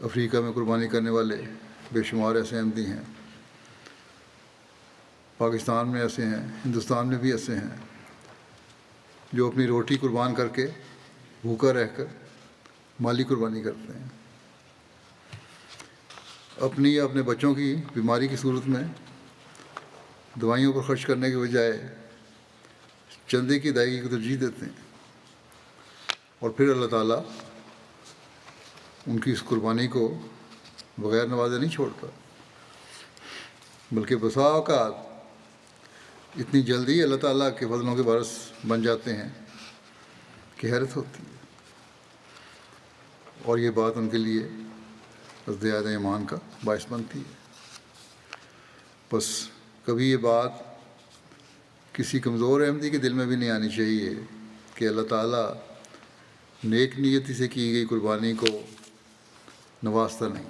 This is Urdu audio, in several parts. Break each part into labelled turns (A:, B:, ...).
A: افریقہ میں قربانی کرنے والے بے شمار ایسے احمدی ہیں، پاکستان میں ایسے ہیں، ہندوستان میں بھی ایسے ہیں جو اپنی روٹی قربان کر کے بھوکا رہ کر مالی قربانی کرتے ہیں، اپنی یا اپنے بچوں کی بیماری کی صورت میں دوائیوں پر خرچ کرنے کے بجائے چندے کی ادائیگی کو ترجیح دیتے ہیں، اور پھر اللہ تعالیٰ ان کی اس قربانی کو بغیر نوازے نہیں چھوڑتا، بلکہ بسا اوقات اتنی جلدی اللہ تعالیٰ کے فضلوں کے وارث بن جاتے ہیں کہ حیرت ہوتی ہے، اور یہ بات ان کے لیے ازدیاد ایمان کا باعث بنتی ہے۔ بس کبھی یہ بات کسی کمزور احمدی کے دل میں بھی نہیں آنی چاہیے کہ اللہ تعالیٰ نیک نیتی سے کی گئی قربانی کو نوازتا نہیں۔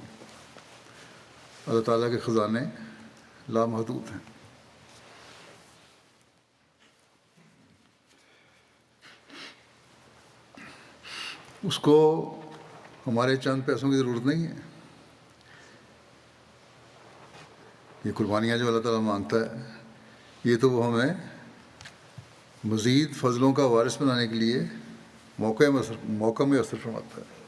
A: اللہ تعالیٰ کے خزانے لامحدود ہیں۔ اس کو ہمارے چند پیسوں کی ضرورت نہیں ہے۔ یہ قربانیاں جو اللہ تعالیٰ مانگتا ہے، یہ تو وہ ہمیں مزید فضلوں کا وارث بنانے کے لیے موقع میں اثر فرماتا ہے۔